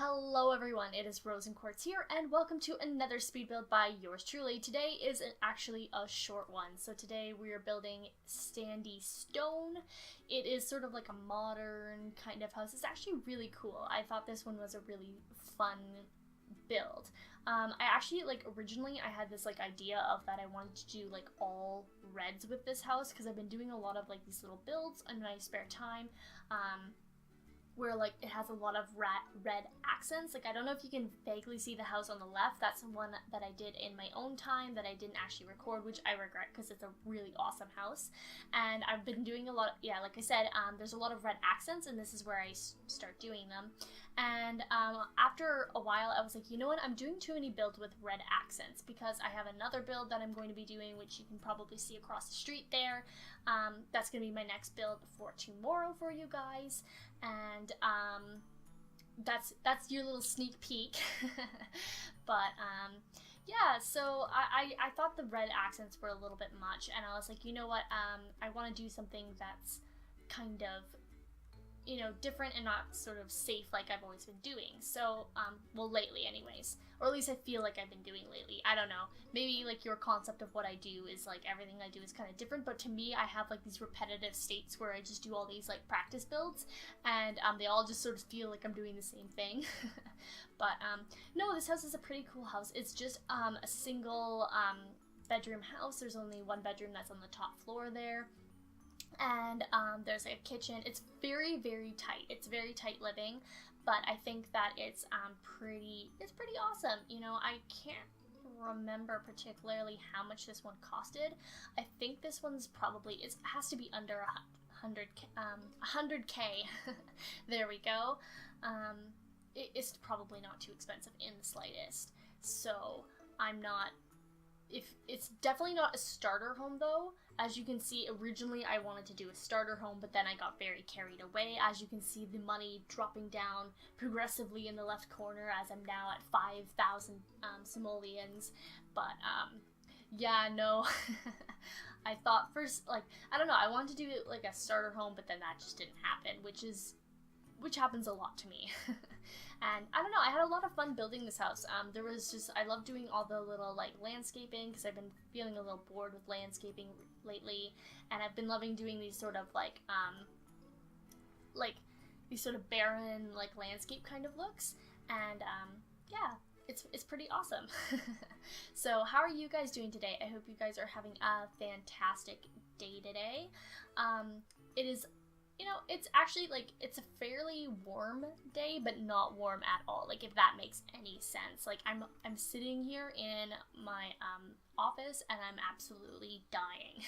Hello everyone, it is RosinQuartz here, and welcome to another speed build by yours truly. Today is actually a short one. So today we are building Standy Stone. It is sort of like a modern kind of house. It's actually really cool. I thought this one was a really fun build. I actually, originally I had this idea of that I wanted to do all reds with this house, because I've been doing a lot of these little builds in my spare time. Where it has a lot of red accents. I don't know if you can vaguely see the house on the left. That's the one that I did in my own time that I didn't actually record, which I regret because it's a really awesome house. And I've been doing a lot, like I said, there's a lot of red accents, and this is where I start doing them. And after a while, I was like, you know what, I'm doing too many builds with red accents, because I have another build that I'm going to be doing, which you can probably see across the street there. That's going to be my next build for tomorrow for you guys. And that's your little sneak peek. But yeah, so I thought the red accents were a little bit much, and I was like, you know what, I want to do something that's kind of, different and not sort of safe like I've always been doing. So, well, lately anyways, or at least I feel like I've been doing lately. I don't know, maybe your concept of what I do is everything I do is kind of different, but to me I have these repetitive states where I just do all these practice builds, and they all just sort of feel like I'm doing the same thing. But no, this house is a pretty cool house. It's just a single bedroom house. There's only one bedroom that's on the top floor there. And there's a kitchen. It's very, very tight. It's very tight living, but I think that it's pretty awesome. I can't remember particularly how much this one costed. I think this one's probably, it has to be under 100k. There we go. It's probably not too expensive in the slightest. So I'm not. It's definitely not a starter home though. As you can see, originally I wanted to do a starter home, but then I got very carried away. As you can see, the money dropping down progressively in the left corner as I'm now at 5,000 simoleons. But yeah, no. I thought first, I don't know, I wanted to do a starter home, but then that just didn't happen, which happens a lot to me. And I don't know, I had a lot of fun building this house. I love doing all the little landscaping, because I've been feeling a little bored with landscaping lately, and I've been loving doing these sort of these sort of barren landscape kind of looks. And yeah, it's pretty awesome. So how are you guys doing today? I hope you guys are having a fantastic day today. It is, it's actually it's a fairly warm day, but not warm at all, if that makes any sense. I'm sitting here in my office and I'm absolutely dying.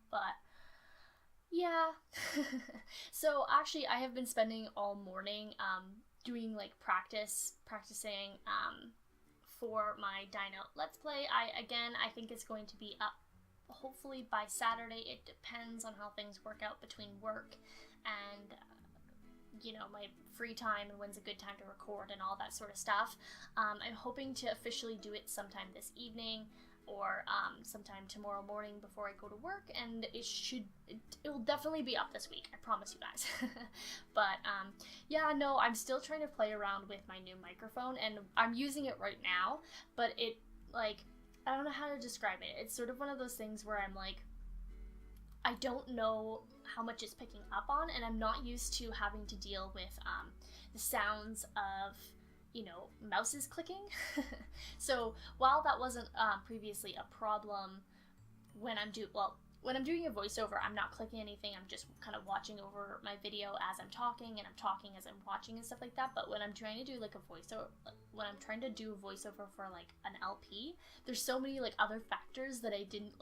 But yeah. So actually I have been spending all morning doing practicing for my Dino Let's Play. I think it's going to be up hopefully by Saturday. It depends on how things work out between work and my free time and when's a good time to record and all that sort of stuff. I'm hoping to officially do it sometime this evening, or sometime tomorrow morning before I go to work, and it will definitely be up this week, I promise you guys. But yeah, no, I'm still trying to play around with my new microphone, and I'm using it right now, but it I don't know how to describe it. It's sort of one of those things where I'm I don't know how much it's picking up on, and I'm not used to having to deal with the sounds of, mouses clicking. So while that wasn't previously a problem, when I'm doing a voiceover, I'm not clicking anything. I'm just kind of watching over my video as I'm talking, and I'm talking as I'm watching and stuff like that. But when I'm trying to do a voiceover, for an LP, there's so many other factors that I didn't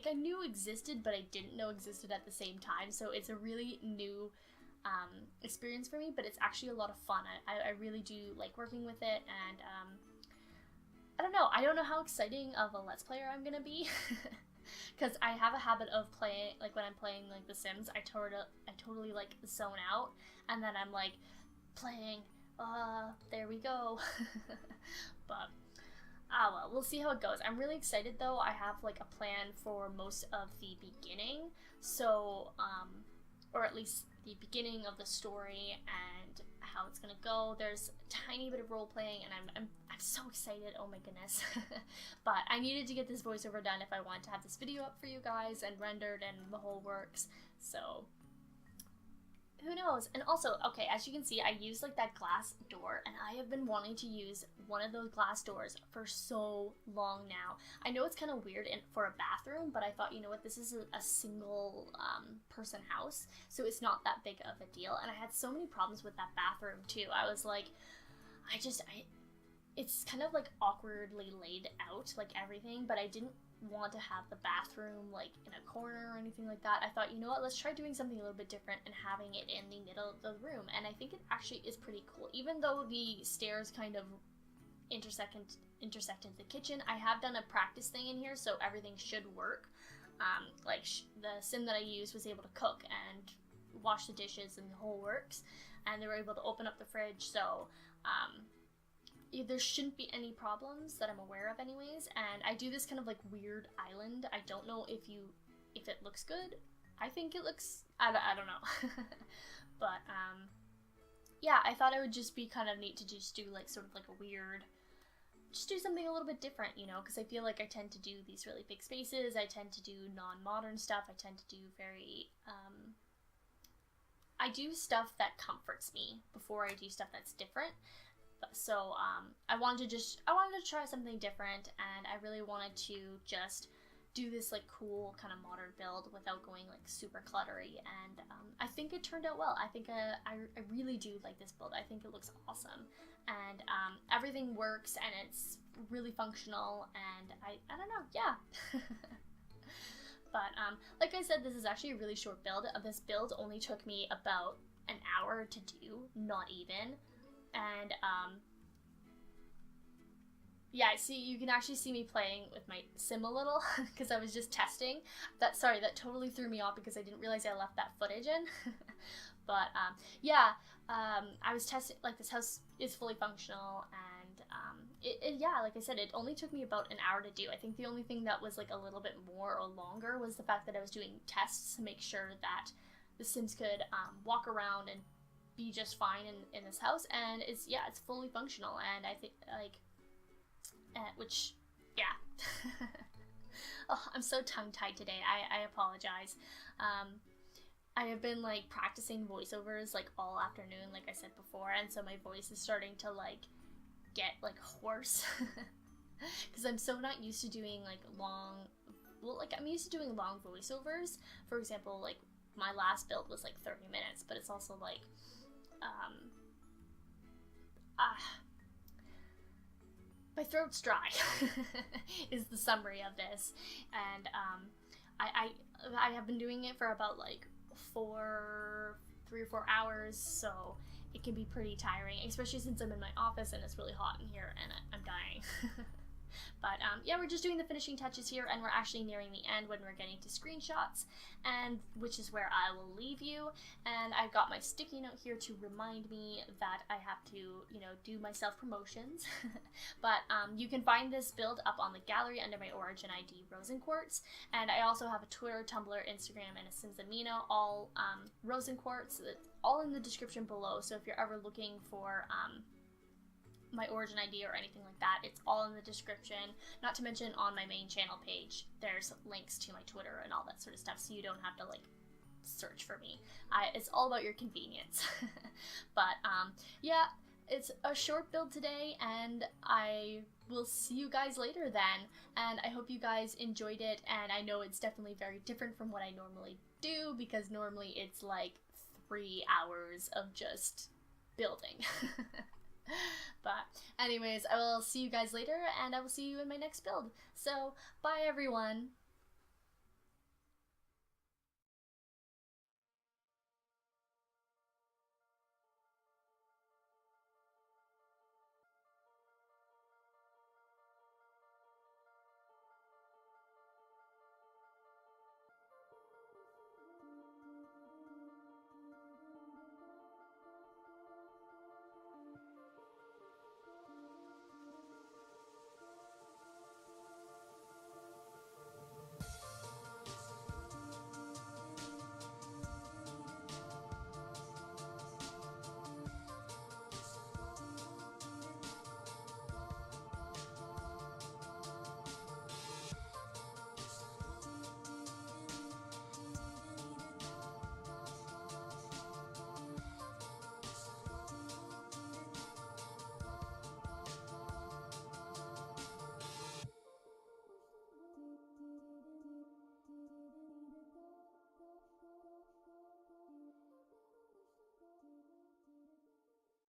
I knew existed, but I didn't know existed at the same time. So it's a really new experience for me, but it's actually a lot of fun. I really do like working with it, and I don't know how exciting of a Let's Player I'm gonna be. Because I have a habit of playing, when I'm playing The Sims, I totally zone out, and then I'm playing, there we go. But well, we'll see how it goes. I'm really excited though. I have a plan for most of the beginning, so or at least the beginning of the story and how it's gonna go. There's a tiny bit of role playing, and I'm so excited. Oh my goodness. But I needed to get this voiceover done if I wanted to have this video up for you guys and rendered and the whole works. So who knows? And also, okay, as you can see, I used like that glass door, and I have been wanting to use one of those glass doors for so long now. I know it's kind of weird for a bathroom, but I thought, you know what, this is a single person house, so it's not that big of a deal. And I had so many problems with that bathroom too. I was like, it's kind of like awkwardly laid out, like everything, but I didn't want to have the bathroom like in a corner or anything like that. I thought, you know what, let's try doing something a little bit different and having it in the middle of the room, and I think it actually is pretty cool. Even though the stairs kind of intersect into the kitchen, I have done a practice thing in here, so everything should work. The sim that I used was able to cook and wash the dishes and the whole works, and they were able to open up the fridge, so there shouldn't be any problems that I'm aware of anyways. And I do this kind of like weird island. I don't know if it looks good. I think it looks, I don't know. But yeah, I thought it would just be kind of neat to just do like sort of like a weird, just do something a little bit different, you know, because I feel like I tend to do these really big spaces. I tend to do non-modern stuff. I tend to do very I do stuff that comforts me before I do stuff that's different. So I wanted to try something different, and I really wanted to just do this like cool kind of modern build without going like super cluttery, and I think it turned out well. I think I really do like this build. I think it looks awesome, and everything works, and it's really functional, and I don't know, yeah. But like I said, this is actually a really short build. This build only took me about an hour to do, not even. And yeah, see, you can actually see me playing with my sim a little because I was just testing. That totally threw me off because I didn't realize I left that footage in. But yeah, I was testing, like, this house is fully functional, and yeah, like I said, it only took me about an hour to do. I think the only thing that was like a little bit more or longer was the fact that I was doing tests to make sure that the sims could walk around and be just fine in this house, and it's fully functional, and I think like which, yeah. Oh, I'm so tongue-tied today. I apologize. I have been like practicing voiceovers like all afternoon, like I said before, and so my voice is starting to like get like hoarse because I'm so not used to doing like I'm used to doing long voiceovers. For example, like my last build was like 30 minutes, but it's also like my throat's dry is the summary of this, and I have been doing it for about like 3 or 4 hours, so it can be pretty tiring, especially since I'm in my office and it's really hot in here and I'm dying. But yeah, we're just doing the finishing touches here, and we're actually nearing the end when we're getting to screenshots, and which is where I will leave you. And I've got my sticky note here to remind me that I have to, you know, do my self-promotions. But you can find this build up on the gallery under my origin ID, RosinQuartz, and I also have a Twitter, Tumblr, Instagram, and a Sims Amino, all RosinQuartz, all in the description below. So if you're ever looking for my origin ID or anything like that, it's all in the description. Not to mention on my main channel page, there's links to my Twitter and all that sort of stuff, so you don't have to like search for me. It's all about your convenience. But yeah, it's a short build today, and I will see you guys later then. And I hope you guys enjoyed it, and I know it's definitely very different from what I normally do, because normally it's like 3 hours of just building. But anyways, I will see you guys later, and I will see you in my next build. So, bye everyone!